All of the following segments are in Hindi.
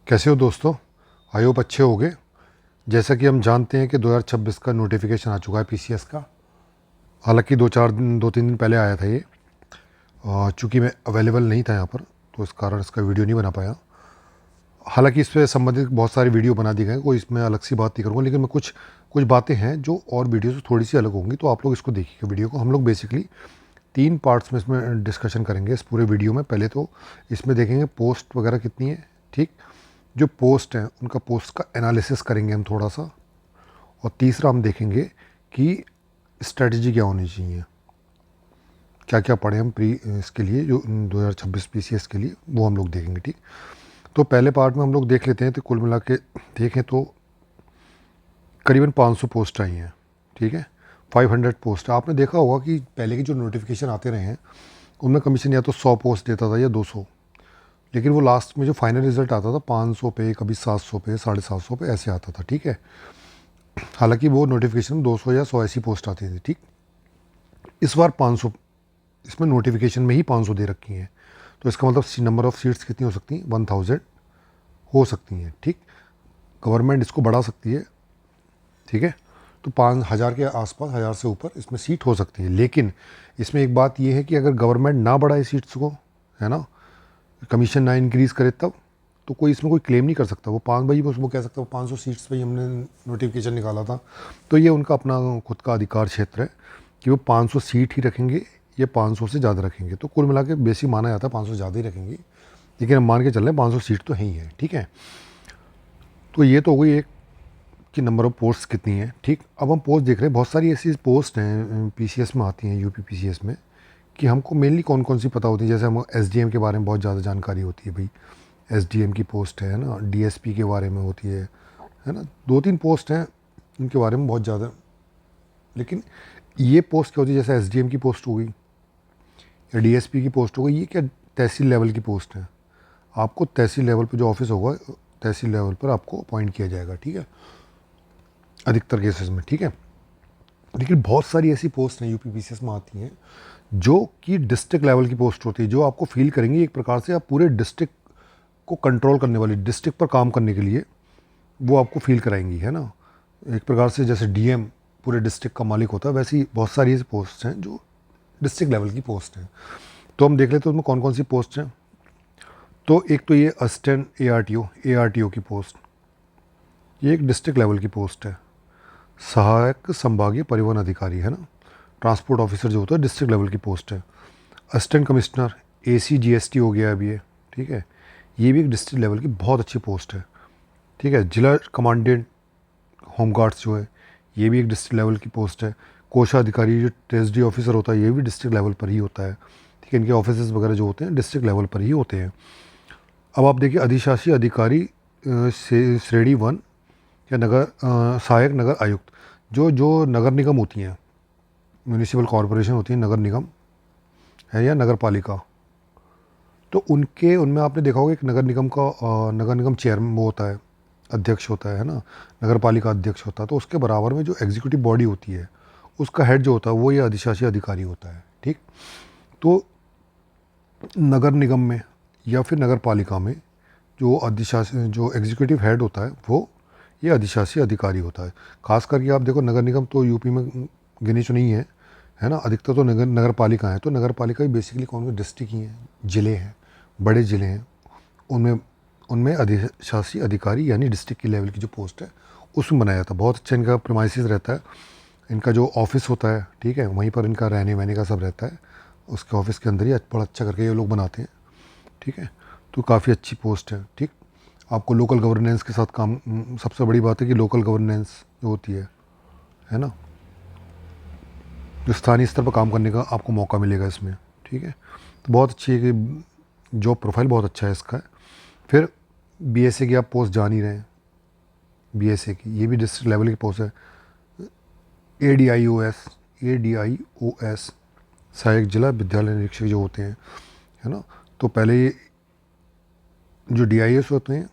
कैसे हो दोस्तों। आई होप अच्छे होगे। जैसा कि हम जानते हैं कि 2026 का नोटिफिकेशन आ चुका है पीसीएस का। हालांकि 2-3 दिन पहले आया था ये। चूँकि मैं अवेलेबल नहीं था यहाँ पर तो इस कारण इसका वीडियो नहीं बना पाया। हालांकि इस पे संबंधित बहुत सारी वीडियो बना दी गए, कोई इसमें अलग सी बात नहीं करूँगा, लेकिन मैं कुछ कुछ बातें हैं जो और वीडियो से थोड़ी सी अलग होंगी, तो आप लोग इसको देखिएगा। वीडियो को हम लोग बेसिकली 3 पार्ट्स में इसमें डिस्कशन करेंगे इस पूरे वीडियो में। पहले तो इसमें देखेंगे पोस्ट वगैरह कितनी है, ठीक। जो पोस्ट हैं उनका पोस्ट का एनालिसिस करेंगे हम थोड़ा सा। और तीसरा हम देखेंगे कि स्ट्रेटजी क्या होनी चाहिए, क्या क्या पढ़ें हम प्री इसके लिए जो 2026 पीसीएस के लिए, वो हम लोग देखेंगे, ठीक। तो पहले पार्ट में हम लोग देख लेते हैं। तो कुल मिला के देखें तो करीबन 500 पोस्ट आई हैं, ठीक है। 500 पोस्ट। आपने देखा होगा कि पहले के जो नोटिफिकेशन आते रहे हैं उनमें कमीशन या तो 100 पोस्ट देता था या 200, लेकिन वो लास्ट में जो फाइनल रिजल्ट आता था 500 पे, कभी 700 पे, 750 पे ऐसे आता था, ठीक है। हालांकि वो नोटिफिकेशन 200 या 100 ऐसी पोस्ट आती थी, ठीक। इस बार 500, इसमें नोटिफिकेशन में ही 500 दे रखी हैं। तो इसका मतलब नंबर ऑफ़ सीट्स कितनी हो सकती हैं, 1000 हो सकती हैं, ठीक। गवर्नमेंट इसको बढ़ा सकती है, ठीक है। तो 5000 के आसपास, 1000 से ऊपर इसमें सीट हो सकती है। लेकिन इसमें एक बात यह है कि अगर गवर्नमेंट ना बढ़ाए सीट्स को, है ना, कमीशन ना इंक्रीज़ करे, तब तो कोई इसमें कोई क्लेम नहीं कर सकता। वो 5 भाई वो कह सकता है 500 सीट्स पे ही हमने नोटिफिकेशन निकाला था। तो ये उनका अपना खुद का अधिकार क्षेत्र है कि वो 500 सीट ही रखेंगे या 500 से ज़्यादा रखेंगे। तो कुल मिला के बेसिक माना जाता है 500 ज़्यादा ही रखेंगे, लेकिन हम मान के चल रहे हैं 500 सीट तो है ही है, ठीक है। तो ये तो हो गई एक कि नंबर ऑफ़ पोस्ट कितनी है, ठीक। अब हम पोस्ट देख रहे हैं, बहुत सारी ऐसी पोस्ट हैं पीसीएस में आती हैं, यूपी पीसीएस में, कि हमको मेनली कौन कौन सी पता होती है। जैसे हम एसडीएम के बारे में बहुत ज़्यादा जानकारी होती है भाई, एसडीएम की पोस्ट है ना, डीएसपी के बारे में होती है ना, 2-3 पोस्ट हैं उनके बारे में बहुत ज़्यादा। लेकिन ये पोस्ट क्या होती है, जैसे एसडीएम की पोस्ट हो गई या डीएसपी की पोस्ट हो गई, ये क्या तहसील लेवल की पोस्ट है। आपको तहसील लेवल पर जो ऑफिस होगा, तहसील लेवल पर आपको अपॉइंट किया जाएगा, ठीक है, अधिकतर केसेस में, ठीक है। लेकिन बहुत सारी ऐसी पोस्ट हैं यूपी पीसीएस में आती हैं जो कि डिस्ट्रिक्ट लेवल की पोस्ट होती है, जो आपको फील करेंगे एक प्रकार से आप पूरे डिस्ट्रिक्ट को कंट्रोल करने वाली, डिस्ट्रिक्ट पर काम करने के लिए वो आपको फील कराएंगी, है ना। एक प्रकार से जैसे डीएम पूरे डिस्ट्रिक्ट का मालिक होता है, वैसी बहुत सारी ऐसी पोस्ट हैं जो डिस्ट्रिक्ट लेवल की पोस्ट हैं। तो हम देख लेते हैं उसमें कौन कौन सी पोस्ट हैं। तो एक तो ये असिस्टेंट एआरटीओ की पोस्ट, ये एक डिस्ट्रिक्ट लेवल की पोस्ट है। सहायक संभागीय परिवहन अधिकारी, है ना, ट्रांसपोर्ट ऑफिसर जो होता है, डिस्ट्रिक्ट लेवल की पोस्ट है। असिस्टेंट कमिश्नर एसीजीएसटी हो गया अभी ये, ठीक है, ये भी एक डिस्ट्रिक्ट लेवल की बहुत अच्छी पोस्ट है, ठीक है। जिला कमांडेंट होमगार्ड्स जो है, ये भी एक डिस्ट्रिक्ट लेवल की पोस्ट है। कोषाधिकारी जो ट्रेजरी ऑफिसर होता है, ये भी डिस्ट्रिक्ट लेवल पर ही होता है, ठीक है। इनके ऑफिस वगैरह जो होते हैं डिस्ट्रिक्ट लेवल पर ही होते हैं। अब आप देखिए अधिशासी अधिकारी से श्रेणी 1 या सहायक नगर आयुक्त, जो जो नगर निगम होती हैं, म्यूनिसिपल कॉरपोरेशन होती है, नगर निगम है या नगर पालिका, तो उनके उनमें आपने देखा होगा एक नगर निगम का नगर निगम चेयरमैन वो होता है, अध्यक्ष होता है ना, नगर पालिका अध्यक्ष होता है। तो उसके बराबर में जो एग्जीक्यूटिव बॉडी होती है उसका हेड जो होता है वो ये अधिशासी अधिकारी होता है, ठीक। तो नगर निगम में या फिर नगर पालिका में जो अधिशासी जो एग्जीक्यूटिव हेड होता है वो ये अधिशासी अधिकारी होता है। खास करके आप देखो नगर निगम तो यूपी में गिनी चुनी है ना, अधिकतर तो नगर पालिका है। तो नगर पालिका ही बेसिकली कौन से डिस्ट्रिक्ट ही हैं, ज़िले हैं, बड़े ज़िले हैं, उनमें उनमें अधिशासी अधिकारी यानी डिस्ट्रिक्ट की लेवल की जो पोस्ट है उसमें बनाया जाता है। बहुत अच्छा इनका प्रीमाइसिस रहता है, इनका जो ऑफिस होता है, ठीक है, वहीं पर इनका रहने वहने का सब रहता है, उसके ऑफिस के अंदर ही बड़ा अच्छा करके ये लोग बनाते हैं, ठीक है। तो काफ़ी अच्छी पोस्ट है, ठीक। आपको लोकल गवर्नेंस के साथ काम, सबसे बड़ी बात है कि लोकल गवर्नेंस जो होती है ना, जो स्थानीय स्तर पर काम करने का आपको मौका मिलेगा इसमें, ठीक है। तो बहुत अच्छी है कि जॉब प्रोफाइल बहुत अच्छा है इसका। फिर बीएसए की आप पोस्ट जान ही रहे हैं, बीएसए की ये भी डिस्ट्रिक्ट लेवल की पोस्ट है। एडीआईओएस सहायक जिला विद्यालय निरीक्षक जो होते हैं, है ना। तो पहले ये जो डीआईएस होते हैं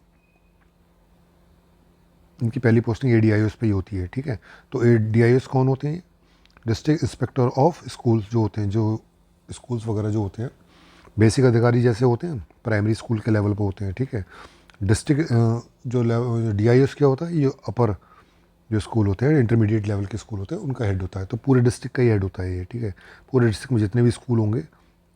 इनकी पहली पोस्टिंग एडीआईओएस पे ही होती है, ठीक है। तो डीआईएस कौन होते हैं, डिस्ट्रिक्ट इंस्पेक्टर ऑफ स्कूल्स जो होते हैं, जो स्कूल्स वगैरह जो होते हैं, बेसिक अधिकारी जैसे होते हैं प्राइमरी स्कूल के लेवल पर होते हैं, ठीक है। डिस्ट्रिक्ट जो लेवल DIS क्या होता है, ये अपर जो स्कूल होते हैं, इंटरमीडिएट लेवल के स्कूल होते हैं, उनका हेड होता है। तो पूरे डिस्ट्रिक्ट का ही हेड होता है ये, ठीक है। पूरे डिस्ट्रिक्ट में जितने भी स्कूल होंगे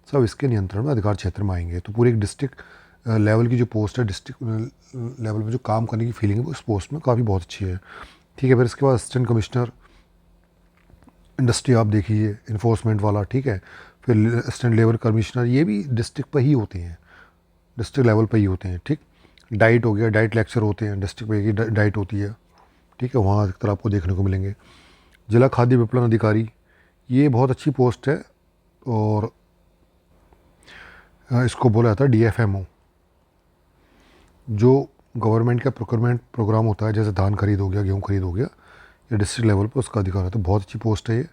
सब इसके नियंत्रण में, अधिकार क्षेत्र में आएंगे। तो पूरी एक डिस्ट्रिक्ट लेवल की जो पोस्ट है, डिस्ट्रिक्ट लेवल पे जो काम करने की फीलिंग है वो इस पोस्ट में काफ़ी बहुत अच्छी है, ठीक है। फिर इसके बाद असिस्टेंट कमिश्नर इंडस्ट्री आप देखिए, इन्फोर्समेंट वाला, ठीक है। फिर असिस्टेंट लेबर कमिश्नर, ये भी डिस्ट्रिक्ट पर ही होते हैं, डिस्ट्रिक्ट लेवल पर ही होते हैं, ठीक। डाइट हो गया, डाइट लेक्चर होते हैं, डिस्ट्रिक्ट पे की डाइट होती है, ठीक है। वहाँ अधिकतर आपको देखने को मिलेंगे। जिला खाद्य विपणन अधिकारी, ये बहुत अच्छी पोस्ट है और इसको बोला जाता है DFMO। जो गवर्नमेंट का प्रोक्योरमेंट प्रोग्राम होता है, जैसे धान खरीद हो गया, गेहूँ खरीद हो गया, ये डिस्ट्रिक्ट लेवल पर उसका अधिकार है। तो बहुत अच्छी पोस्ट है ये,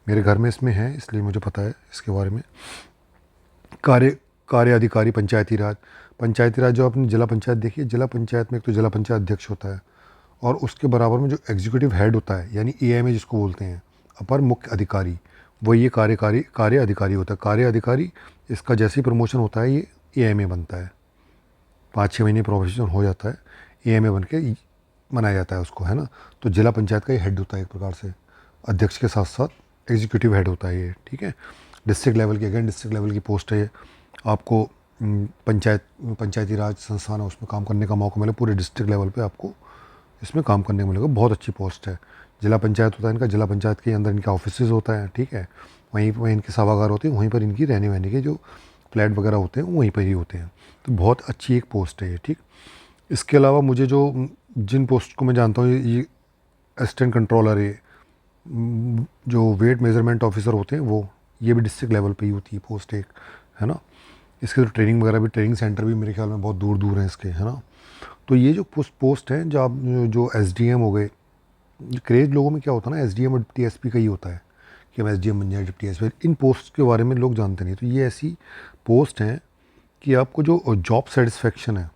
मेरे घर में इसमें है, इसलिए मुझे पता है इसके बारे में। कार्य कार्य अधिकारी पंचायती राज, पंचायती राज जो अपनी जिला पंचायत देखिए, जिला पंचायत में एक तो जिला पंचायत अध्यक्ष होता है और उसके बराबर में जो एग्जीक्यूटिव हेड होता है, यानी AMA जिसको बोलते हैं, अपर मुख्य अधिकारी, वो ये कार्य अधिकारी होता है। कार्य अधिकारी, इसका जैसे ही प्रमोशन होता है ये AMA बनता है, 5-6 महीने प्रोफेशन हो जाता है, AMA बन के बनाया जाता है उसको, है ना। तो जिला पंचायत का ही हेड होता है एक प्रकार से, अध्यक्ष के साथ साथ एग्जीक्यूटिव हेड होता है ये, ठीक है। डिस्ट्रिक्ट लेवल की, अगेन डिस्ट्रिक्ट लेवल की पोस्ट है ये। आपको पंचायती राज संस्थान है उसमें काम करने का मौका मिले, पूरे डिस्ट्रिक्ट लेवल पे आपको इसमें काम करने को मिलेगा। बहुत अच्छी पोस्ट है। जिला पंचायत होता है इनका, जिला पंचायत के अंदर इनका ऑफिस होता है, ठीक है। वहीं पर इनके सभागार होते हैं, वहीं पर इनकी रहने वहने के जो फ्लैट वगैरह होते हैं वहीं पर ही होते हैं। तो बहुत अच्छी एक पोस्ट है ये, ठीक। इसके अलावा मुझे जो जिन पोस्ट को मैं जानता हूँ, ये असिस्टेंट कंट्रोलर है, जो वेट मेजरमेंट ऑफिसर होते हैं वो, ये भी डिस्ट्रिक्ट लेवल पे ही होती है पोस्ट एक, है ना। इसके तो ट्रेनिंग वगैरह भी, ट्रेनिंग सेंटर भी मेरे ख्याल में बहुत दूर दूर हैं इसके, है ना। तो ये जो पोस्ट हैं, जो आप जो SDM हो गए, क्रेज लोगों में क्या होता है ना, SDM और डिप्टी SP का ही होता है कि हम SDM बन जाए, डिप्टी SP। इन पोस्ट के बारे में लोग जानते नहीं। तो ये ऐसी पोस्ट हैं कि आपको जो जॉब सेटिस्फेक्शन है,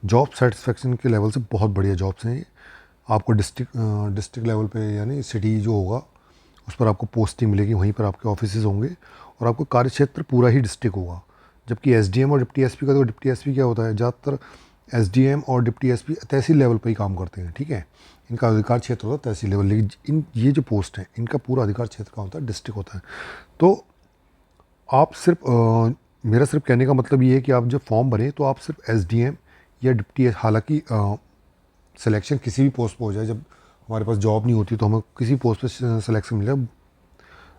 जॉब सेटिस्फेक्शन के लेवल से बहुत बढ़िया जॉब्स हैं ये। आपको डिस्ट्रिक्ट लेवल पे, यानी सिटी जो होगा उस पर आपको पोस्टिंग मिलेगी, वहीं पर आपके ऑफिसेज होंगे और आपको कार्य क्षेत्र पूरा ही डिस्ट्रिक्ट होगा। जबकि SDM और डिप्टी SP का, तो डिप्टी SP क्या होता है, ज़्यादातर SDM और डिप्टी SP तहसील लेवल पर ही काम करते हैं, ठीक है। इनका अधिकार क्षेत्र होता है तहसील लेवल, लेकिन ये जो पोस्ट है इनका पूरा अधिकार क्षेत्र का होता है, डिस्ट्रिक्ट होता है। तो आप सिर्फ मेरा सिर्फ कहने का मतलब ये है कि आप जब फॉर्म भरें तो आप सिर्फ SDM या डिप्टी, हालांकि सिलेक्शन किसी भी पोस्ट पर हो जाए, जब हमारे पास जॉब नहीं होती तो हमें किसी पोस्ट पे सिलेक्शन मिले,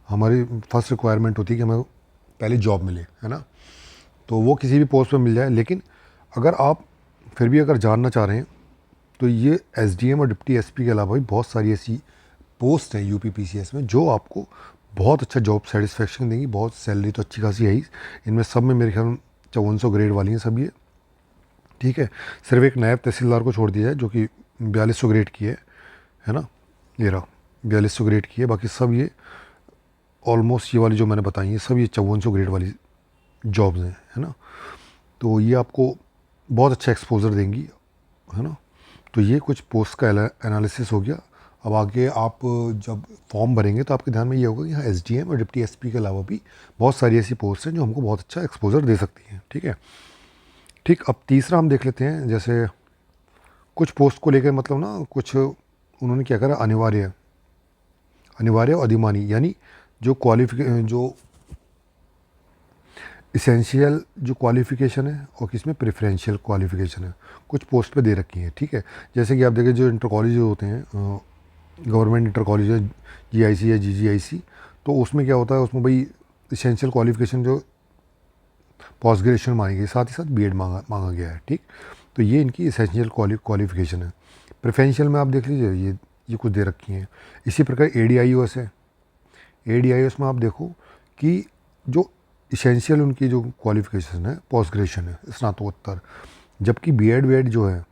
हमारी फर्स्ट रिक्वायरमेंट होती है कि हमें पहले जॉब मिले, है ना। तो वो किसी भी पोस्ट पे मिल जाए। लेकिन अगर आप फिर भी अगर जानना चाह रहे हैं तो ये SDM और डिप्टी SP के अलावा भी बहुत सारी ऐसी पोस्ट हैं UP PCS में जो आपको बहुत अच्छा जॉब सेटिस्फेक्शन देंगी, बहुत सैलरी तो अच्छी खासी है ही। इनमें सब में मेरे ख्याल में 5400 ग्रेड वाली हैं सब ये, ठीक है। सिर्फ एक नायब तहसीलदार को छोड़ दिया जाए जो कि 4200 ग्रेड की है ना। ये रहा 4200 ग्रेड की है, बाकी सब ये ऑलमोस्ट ये वाली जो मैंने बताई है सब ये 5400 ग्रेड वाली जॉब्स हैं, है ना। तो ये आपको बहुत अच्छा एक्सपोजर देंगी, है ना। तो ये कुछ पोस्ट का एनालिसिस हो गया। अब आगे आप जब फॉर्म भरेंगे तो आपके ध्यान में ये होगा कि हाँ SDM और डिप्टी SP के अलावा भी बहुत सारी ऐसी पोस्ट हैं जो हमको बहुत अच्छा एक्सपोजर दे सकती हैं, ठीक है। ठीक, अब तीसरा हम देख लेते हैं। जैसे कुछ पोस्ट को लेकर मतलब ना, कुछ उन्होंने क्या करा, अनिवार्य और अधिमानी, यानी जो जो इसेंशियल जो क्वालिफ़िकेशन है और किसमें प्रेफरेंशियल क्वालिफ़िकेशन है, कुछ पोस्ट पे दे रखी हैं, ठीक है। जैसे कि आप देखें जो इंटर कॉलेज होते हैं, गवर्नमेंट इंटर कॉलेज है, GIC या GGIC, तो उसमें क्या होता है, उसमें भाई इसेंशियल क्वालिफ़िकेशन जो पोस्ट ग्रेजुएशन मांगी गई, साथ ही साथ BEd मांगा गया है, ठीक। तो ये इनकी इसेंशियल क्वालिफ़िकेशन है। प्रेफरेंशियल में आप देख लीजिए, ये कुछ दे रखी हैं। इसी प्रकार ADIOS है, ADIOS में आप देखो कि जो इसेंशियल उनकी जो क्वालिफ़िकेशन है पोस्ट ग्रेजुएशन है, स्नातकोत्तर। जबकि BEd जो है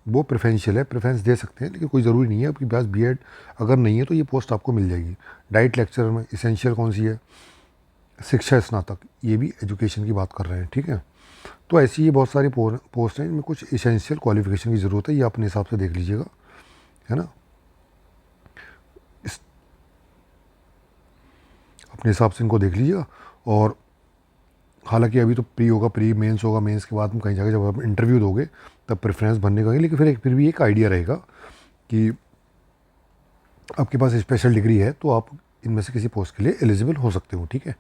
वो प्रेफरेंशियल है, प्रेफरेंस दे सकते हैं, लेकिन कोई ज़रूरी नहीं है। आपके पास BEd अगर नहीं है तो ये पोस्ट आपको मिल जाएगी। डाइट लेक्चरर में इसेंशियल कौन सी है, शिक्षा स्नातक, ये भी एजुकेशन की बात कर रहे हैं, ठीक है। तो ऐसी ये बहुत सारी पोस्ट हैं, इनमें कुछ इसेंशियल क्वालिफ़िकेशन की ज़रूरत है, ये अपने हिसाब से देख लीजिएगा, है ना। अपने हिसाब से इनको देख लीजिएगा। और हालांकि अभी तो प्री होगा, प्री मेंस होगा, मेंस के बाद हम कहीं जाकर जब आप इंटरव्यू दोगे तब प्रेफरेंस बनने का, लेकिन फिर भी एक आइडिया रहेगा कि आपके पास स्पेशल डिग्री है तो आप इनमें से किसी पोस्ट के लिए एलिजिबल हो सकते हो, ठीक है।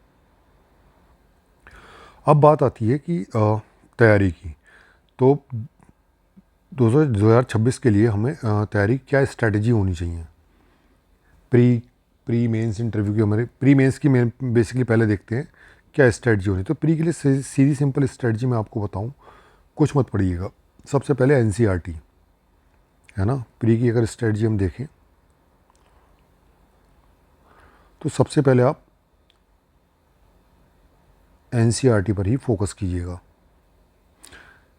अब बात आती है कि तैयारी की। तो 2026 के लिए हमें तैयारी क्या स्ट्रैटेजी होनी चाहिए। प्री प्री मेंस इंटरव्यू की, हमारे प्री मेंस की मेन बेसिकली पहले देखते हैं क्या स्ट्रैटेजी होनी। तो प्री के लिए सीधी सिंपल स्ट्रैटेजी मैं आपको बताऊं, कुछ मत पढ़िएगा। सबसे पहले एनसीईआरटी है ना, प्री की अगर स्ट्रैटेजी हम देखें तो सबसे पहले आप एनसीईआरटी पर ही फोकस कीजिएगा।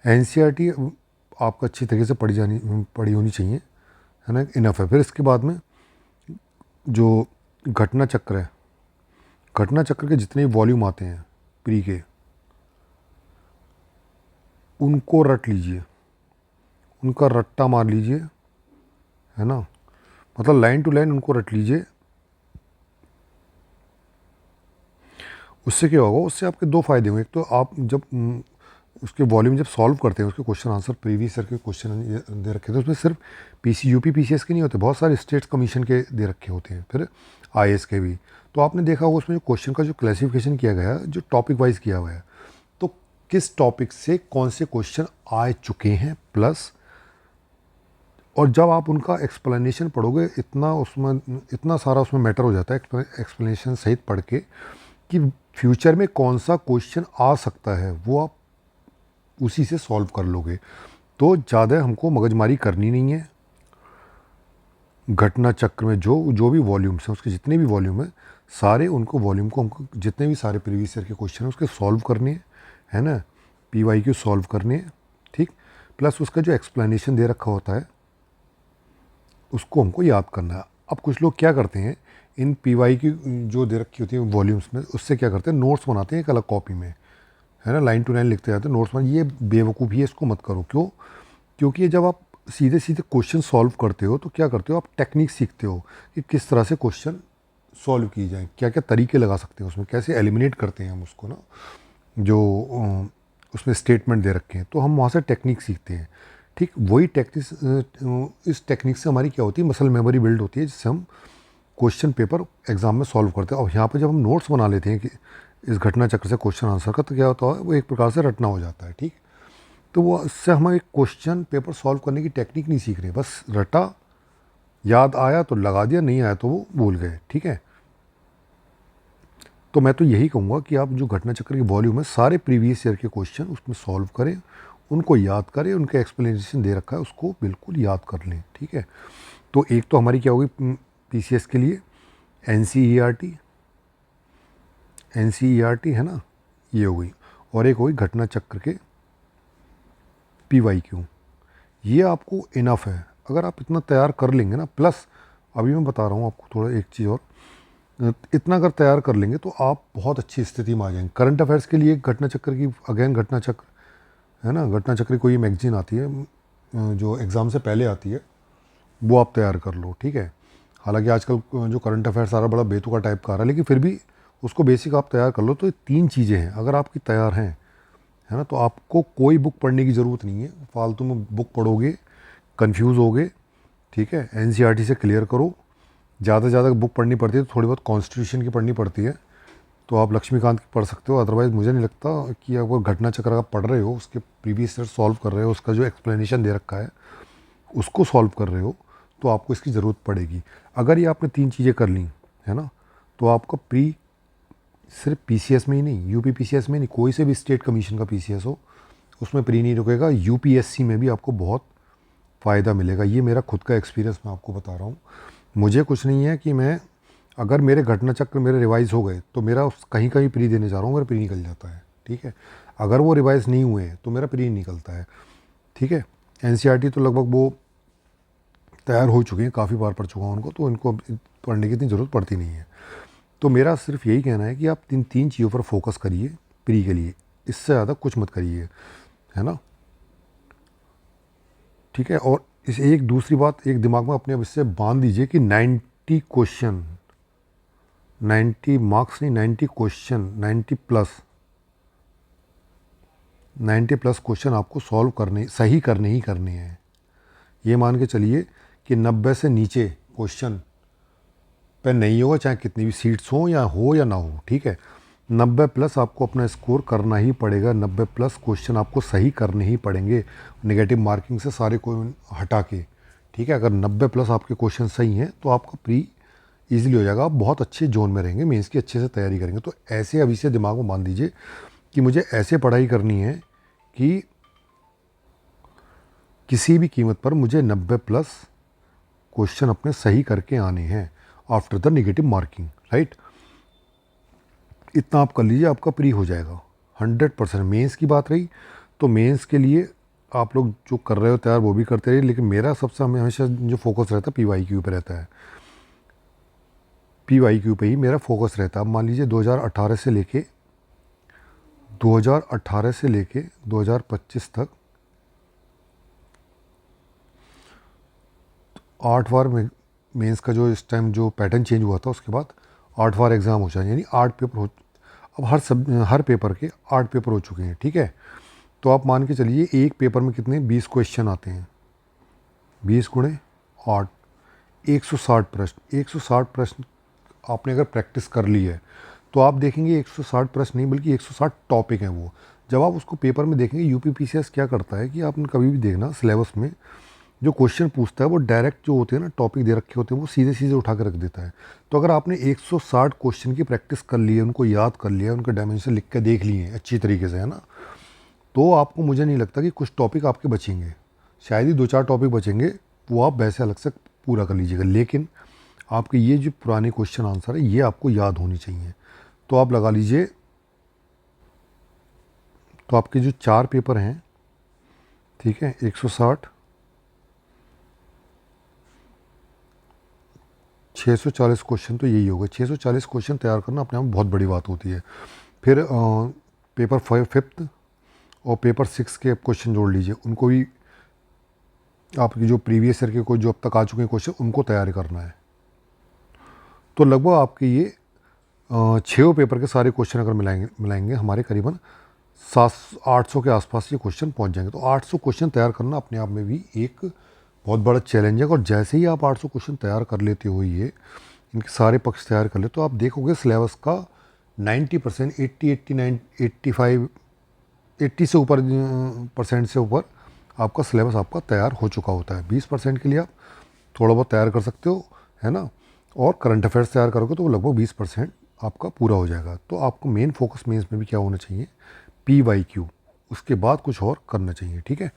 एनसीईआरटी आपको अच्छी तरीके से पढ़ी होनी चाहिए, है ना, इनफ है। फिर इसके बाद में जो घटना चक्र है, घटना चक्र के जितने वॉल्यूम आते हैं प्री के, उनको रट लीजिए, उनका रट्टा मार लीजिए, है ना, मतलब लाइन टू लाइन उनको रट लीजिए। उससे क्या होगा, उससे आपके दो फायदे होंगे। एक तो आप जब उसके वॉल्यूम जब सॉल्व करते हैं, उसके क्वेश्चन आंसर प्रीवियस ईयर के क्वेश्चन दे रखे थे, उसमें सिर्फ यूपी पीसीएस के नहीं होते, बहुत सारे स्टेट्स कमीशन के दे रखे होते हैं, फिर आईएएस के भी। तो आपने देखा होगा उसमें जो क्वेश्चन का जो क्लासिफिकेशन किया गया है, जो टॉपिक वाइज किया हुआ है, तो किस टॉपिक से कौन से क्वेश्चन आ चुके हैं प्लस, और जब आप उनका एक्सप्लेनेशन पढ़ोगे, इतना सारा उसमें मैटर हो जाता है एक्सप्लेनेशन सहित पढ़ के, कि फ्यूचर में कौन सा क्वेश्चन आ सकता है वो आप उसी से सॉल्व कर लोगे। तो ज़्यादा हमको मगजमारी करनी नहीं है। घटना चक्र में जो जो भी वॉल्यूम्स हैं, उसके जितने भी वॉल्यूम हैं, सारे उनको वॉल्यूम को हमको जितने भी सारे प्रीवियस ईयर के क्वेश्चन हैं उसके सॉल्व करने हैं, है ना, पीवाईक्यू सॉल्व करने हैं, ठीक। प्लस उसका जो एक्सप्लेनेशन दे रखा होता है उसको हमको याद करना है। अब कुछ लोग क्या करते हैं, इन पीवाई की जो दे रखी होती है वॉल्यूम्स में, उससे क्या करते हैं, नोट्स बनाते हैं एक अलग कॉपी में, है ना, लाइन टू लाइन लिखते जाते हैं नोट्स में। ये बेवकूफ़ी है, इसको मत करो। क्यों? क्योंकि जब आप सीधे सीधे क्वेश्चन सॉल्व करते हो तो क्या करते हो, आप टेक्निक सीखते हो कि किस तरह से क्वेश्चन सॉल्व किए जाएँ, क्या क्या तरीके लगा सकते हैं उसमें, कैसे एलिमिनेट करते हैं हम उसको ना, जो उसमें स्टेटमेंट दे रखे हैं, तो हम वहाँ से टेक्निक सीखते हैं, ठीक। वही टेक्निक, इस टेक्निक से हमारी क्या होती है, मसल मेमोरी बिल्ड होती है, जिससे हम क्वेश्चन पेपर एग्जाम में सॉल्व करते हैं। और यहाँ पे जब हम नोट्स बना लेते हैं कि इस घटना चक्र से क्वेश्चन आंसर का, तो क्या होता है, वो एक प्रकार से रटना हो जाता है, ठीक। तो वो इससे हमें क्वेश्चन पेपर सॉल्व करने की टेक्निक नहीं सीख रहे, बस रटा, याद आया तो लगा दिया, नहीं आया तो वो भूल गए, ठीक है। तो मैं तो यही कहूँगा कि आप जो घटना चक्र की वॉल्यूम है, सारे प्रीवियस ईयर के क्वेश्चन उसमें सॉल्व करें, उनको याद करें, उनका एक्सप्लेनेशन दे रखा है उसको बिल्कुल याद कर लें, ठीक है। तो एक तो हमारी क्या होगी पीसीएस के लिए एनसीईआरटी, एनसीईआरटी है ना, ये हो गई। और एक होगी घटना चक्र के पीवाईक्यू। ये आपको इनफ है। अगर आप इतना तैयार कर लेंगे ना, प्लस अभी मैं बता रहा हूँ आपको थोड़ा एक चीज़ और, इतना अगर तैयार कर लेंगे तो आप बहुत अच्छी स्थिति में आ जाएंगे। करंट अफेयर्स के लिए घटना चक्र की, अगेन घटना चक्र है ना, घटना चक्र कोई मैगजीन आती है जो एग्ज़ाम से पहले आती है, वो आप तैयार कर लो, ठीक है। हालांकि आजकल जो करंट अफेयर सारा बड़ा बेतुका टाइप का आ रहा है, लेकिन फिर भी उसको बेसिक आप तैयार कर लो। तो ये तीन चीज़ें हैं, अगर आपकी तैयार हैं, है ना, तो आपको कोई बुक पढ़ने की ज़रूरत नहीं है। फालतू में बुक पढ़ोगे कंफ्यूज होगे, ठीक है। एनसीईआरटी से क्लियर करो। ज़्यादा से ज़्यादा बुक पढ़नी पड़ती है तो थोड़ी बहुत कॉन्स्टिट्यूशन की पढ़नी पड़ती है, तो आप लक्ष्मीकांत की पढ़ सकते हो। अदरवाइज़ मुझे नहीं लगता कि आप वो घटना चक्र आप पढ़ रहे हो, उसके प्रीवियस ईयर सॉल्व कर रहे हो, उसका जो एक्सप्लेनेशन दे रखा है उसको सॉल्व कर रहे हो, तो आपको इसकी ज़रूरत पड़ेगी। अगर ये आपने तीन चीज़ें कर ली, है ना, तो आपका प्री सिर्फ पीसीएस में ही नहीं, यूपी पीसीएस में नहीं, कोई से भी स्टेट कमीशन का पीसीएस हो, उसमें प्री नहीं रुकेगा, यूपीएससी में भी आपको बहुत फ़ायदा मिलेगा। ये मेरा खुद का एक्सपीरियंस मैं आपको बता रहा हूँ। मुझे कुछ नहीं है कि मैं, अगर मेरे घटना चक्र मेरे रिवाइज़ हो गए तो मेरा कहीं कहीं प्री देने जा रहा हूँ, मेरा प्री निकल जाता है, ठीक है। अगर वो रिवाइज़ नहीं हुए तो मेरा प्री निकलता है, ठीक है। एनसीईआरटी तो लगभग वो तैयार हो चुके हैं, काफ़ी बार पढ़ चुका हूँ उनको, तो इनको पढ़ने की इतनी ज़रूरत पड़ती नहीं है। तो मेरा सिर्फ यही कहना है कि आप तीन चीज़ों पर फोकस करिए प्री के लिए, इससे ज़्यादा कुछ मत करिए, है ना, ठीक है। और इस एक दूसरी बात एक दिमाग में अपने अब इससे बांध दीजिए कि 90 क्वेश्चन, 90 मार्क्स नहीं, 90 क्वेश्चन, 90 प्लस 90 प्लस क्वेश्चन आपको सॉल्व करने, सही करने ही करने हैं। ये मान के चलिए कि 90 से नीचे क्वेश्चन पे नहीं होगा, चाहे कितनी भी सीट्स हो या ना हो, ठीक है। 90 प्लस आपको अपना स्कोर करना ही पड़ेगा, 90 प्लस क्वेश्चन आपको सही करने ही पड़ेंगे, नेगेटिव मार्किंग से सारे को हटा के, ठीक है। अगर 90 प्लस आपके क्वेश्चन सही हैं तो आपका प्री ईजिली हो जाएगा, आप बहुत अच्छे जोन में रहेंगे, मेंस की अच्छे से तैयारी करेंगे। तो ऐसे अभी से दिमाग में बांध दीजिए कि मुझे ऐसे पढ़ाई करनी है कि किसी भी कीमत पर मुझे 90 प्लस क्वेश्चन अपने सही करके आने हैं after the negative marking, right. इतना आप कर लीजिए, आपका प्री हो जाएगा 100%। मेंस की बात रही तो मेंस के लिए आप लोग जो कर रहे हो तैयार वो भी करते रहिए, लेकिन मेरा सबसे हमेशा जो फोकस रहता है PYQ पे रहता है, PYQ पे ही मेरा फोकस रहता है। अब मान लीजिए 2018 से लेके 2025 तक 8 बार मेंस का जो इस टाइम जो पैटर्न चेंज हुआ था, उसके बाद 8 बार एग्ज़ाम हो जाए, यानी 8 पेपर हो। अब हर पेपर के 8 पेपर हो चुके हैं, ठीक है। तो आप मान के चलिए एक पेपर में कितने 20 क्वेश्चन आते हैं, 20 गुणे 8, 160 प्रश्न। 160 प्रश्न आपने अगर प्रैक्टिस कर ली है तो आप देखेंगे 160 प्रश्न नहीं बल्कि 160 टॉपिक हैं वो। जब आप उसको पेपर में देखेंगे, UPPCS क्या करता है कि आपने कभी भी देखना सिलेबस में जो क्वेश्चन पूछता है वो डायरेक्ट जो होते हैं ना, टॉपिक दे रखे होते हैं, वो सीधे सीधे उठा के रख देता है। तो अगर आपने 160 क्वेश्चन की प्रैक्टिस कर ली है, उनको याद कर लिया, उनके डायमेंशन लिख के देख लिए हैं अच्छी तरीके से, है ना, तो आपको, मुझे नहीं लगता कि कुछ टॉपिक आपके बचेंगे। शायद ही 2-4 टॉपिक बचेंगे, वो आप वैसे अलग से पूरा कर लीजिएगा। लेकिन आपके ये जो पुराने क्वेश्चन आंसर है ये आपको याद होनी चाहिए। तो आप लगा लीजिए, तो आपके जो 4 पेपर हैं, ठीक है, 160, 640 क्वेश्चन तो यही होगा। 640 क्वेश्चन तैयार करना अपने आप में बहुत बड़ी बात होती है। फिर पेपर 5th और पेपर 6 के क्वेश्चन जोड़ लीजिए, उनको भी आपकी जो प्रीवियस ईयर के कोई जो अब तक आ चुके हैं क्वेश्चन, उनको तैयार करना है। तो लगभग आपके ये 6 पेपर के सारे क्वेश्चन अगर मिलाएंगे हमारे करीबन 700-800 के आसपास ये क्वेश्चन पहुंच जाएंगे। तो 800 क्वेश्चन तैयार करना अपने आप में भी एक बहुत बड़ा चैलेंज है। और जैसे ही आप 800 क्वेश्चन तैयार कर लेते हो, ये इनके सारे पक्ष तैयार कर ले, तो आप देखोगे सिलेबस का 90%, 80, 89, 85, 80 से ऊपर परसेंट से ऊपर आपका सिलेबस आपका तैयार हो चुका होता है। 20% के लिए आप थोड़ा बहुत तैयार कर सकते हो, है ना, और करंट अफेयर्स तैयार करोगे तो वो लगभग 20% आपका पूरा हो जाएगा। तो आपको मेन फोकस मेंस में भी क्या होना चाहिए, PYQ, उसके बाद कुछ और करना चाहिए, ठीक है।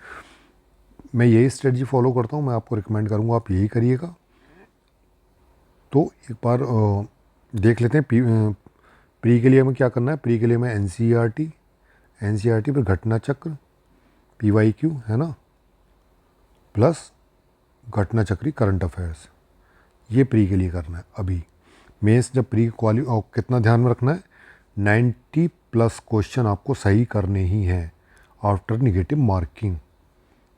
मैं यही स्ट्रेटजी फॉलो करता हूँ, मैं आपको रिकमेंड करूँगा आप यही करिएगा। तो एक बार देख लेते हैं प्री के लिए हमें क्या करना है। प्री के लिए मैं NCERT पर घटना चक्र, PYQ, है ना, प्लस घटना चक्री करंट अफेयर्स, ये प्री के लिए करना है। अभी मेंस जब प्री और कितना ध्यान में रखना है, 90 प्लस क्वेश्चन आपको सही करने ही हैं आफ्टर नेगेटिव मार्किंग,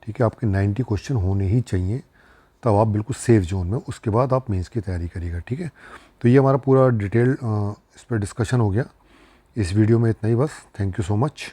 ठीक है। आपके 90 क्वेश्चन होने ही चाहिए, तब आप बिल्कुल सेफ जोन में, उसके बाद आप मेंस की तैयारी करिएगा, ठीक है। तो ये हमारा पूरा डिटेल इस पर डिस्कशन हो गया। इस वीडियो में इतना ही बस। Thank you so much.